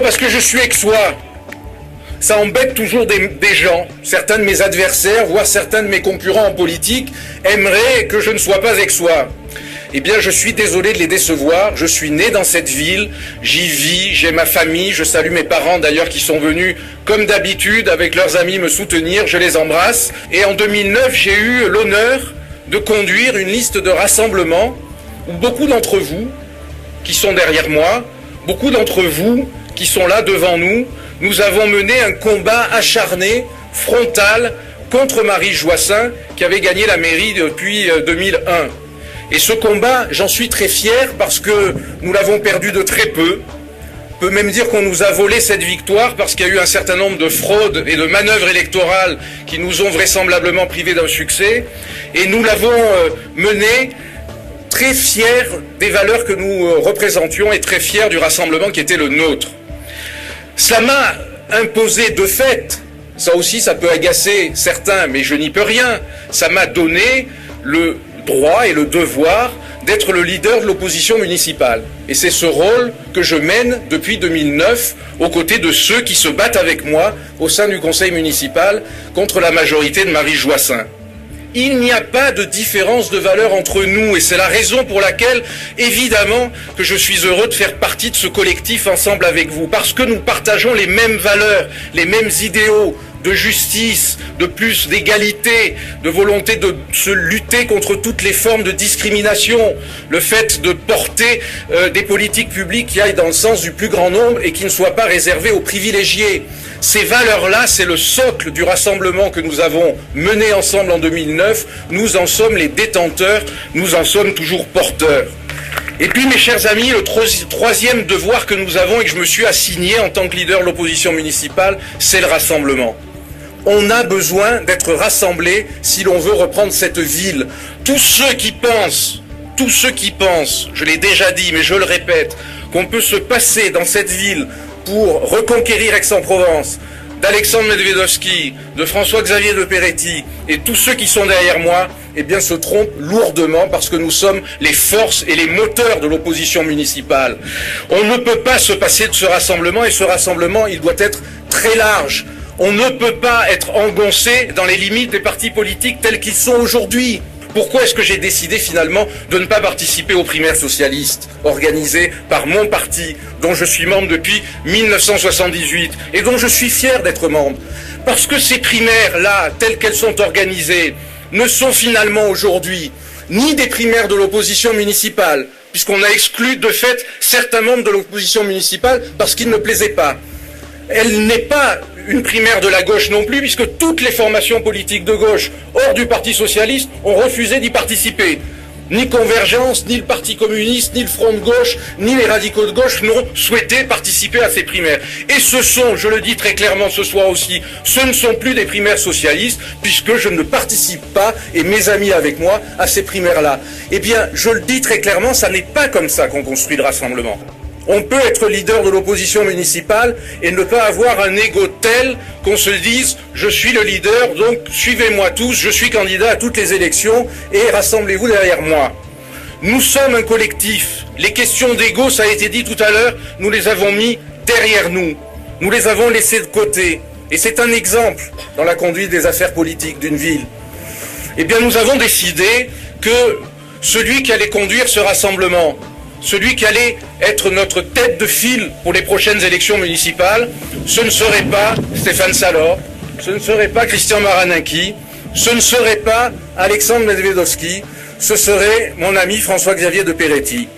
parce que je suis aixois. Ça embête toujours des gens. Certains de mes adversaires, voire certains de mes concurrents en politique, aimeraient que je ne sois pas aixois. Eh bien, je suis désolé de les décevoir. Je suis né dans cette ville, j'y vis, j'ai ma famille. Je salue mes parents d'ailleurs qui sont venus, comme d'habitude, avec leurs amis me soutenir. Je les embrasse. Et en 2009, j'ai eu l'honneur de conduire une liste de rassemblements où beaucoup d'entre vous, qui sont derrière moi, beaucoup d'entre vous qui sont là devant nous, nous avons mené un combat acharné, frontal, contre Marie Joissains, qui avait gagné la mairie depuis 2001. Et ce combat, j'en suis très fier parce que nous l'avons perdu de très peu. On peut même dire qu'on nous a volé cette victoire parce qu'il y a eu un certain nombre de fraudes et de manœuvres électorales qui nous ont vraisemblablement privés d'un succès. Et nous l'avons mené très fiers des valeurs que nous représentions et très fiers du rassemblement qui était le nôtre. Cela m'a imposé de fait, ça aussi ça peut agacer certains, mais je n'y peux rien, ça m'a donné le droit et le devoir d'être le leader de l'opposition municipale. Et c'est ce rôle que je mène depuis 2009 aux côtés de ceux qui se battent avec moi au sein du conseil municipal contre la majorité de Marie Joissains. Il n'y a pas de différence de valeur entre nous et c'est la raison pour laquelle, évidemment, que je suis heureux de faire partie de ce collectif ensemble avec vous. Parce que nous partageons les mêmes valeurs, les mêmes idéaux de justice, de plus d'égalité, de volonté de se lutter contre toutes les formes de discrimination, le fait de porter des politiques publiques qui aillent dans le sens du plus grand nombre et qui ne soient pas réservées aux privilégiés. Ces valeurs-là, c'est le socle du rassemblement que nous avons mené ensemble en 2009. Nous en sommes les détenteurs, nous en sommes toujours porteurs. Et puis, mes chers amis, le troisième devoir que nous avons et que je me suis assigné en tant que leader de l'opposition municipale, c'est le rassemblement. On a besoin d'être rassemblés si l'on veut reprendre cette ville. Tous ceux qui pensent, je l'ai déjà dit, mais je le répète, qu'on peut se passer dans cette ville pour reconquérir Aix-en-Provence, d'Alexandre Medvedovski, de François-Xavier de Peretti et tous ceux qui sont derrière moi, eh bien se trompent lourdement parce que nous sommes les forces et les moteurs de l'opposition municipale. On ne peut pas se passer de ce rassemblement et ce rassemblement, il doit être très large. On ne peut pas être engoncé dans les limites des partis politiques tels qu'ils sont aujourd'hui. Pourquoi est-ce que j'ai décidé finalement de ne pas participer aux primaires socialistes organisées par mon parti, dont je suis membre depuis 1978 et dont je suis fier d'être membre? Parce que ces primaires-là, telles qu'elles sont organisées, ne sont finalement aujourd'hui ni des primaires de l'opposition municipale, puisqu'on a exclu de fait certains membres de l'opposition municipale parce qu'ils ne plaisaient pas. Elle n'est pas une primaire de la gauche non plus, puisque toutes les formations politiques de gauche hors du Parti socialiste ont refusé d'y participer. Ni Convergence, ni le Parti communiste, ni le Front de gauche, ni les radicaux de gauche n'ont souhaité participer à ces primaires. Et ce sont, je le dis très clairement ce soir aussi, ce ne sont plus des primaires socialistes, puisque je ne participe pas, et mes amis avec moi, à ces primaires-là. Eh bien, je le dis très clairement, ça n'est pas comme ça qu'on construit le rassemblement. On peut être leader de l'opposition municipale et ne pas avoir un ego tel qu'on se dise « je suis le leader, donc suivez-moi tous, je suis candidat à toutes les élections et rassemblez-vous derrière moi ». Nous sommes un collectif. Les questions d'ego, ça a été dit tout à l'heure, nous les avons mis derrière nous. Nous les avons laissés de côté. Et c'est un exemple dans la conduite des affaires politiques d'une ville. Eh bien, nous avons décidé que celui qui allait conduire ce rassemblement, celui qui allait être notre tête de file pour les prochaines élections municipales, ce ne serait pas Stéphane Salor, ce ne serait pas Christian Maraninki, ce ne serait pas Alexandre Medvedovski, ce serait mon ami François-Xavier de Peretti.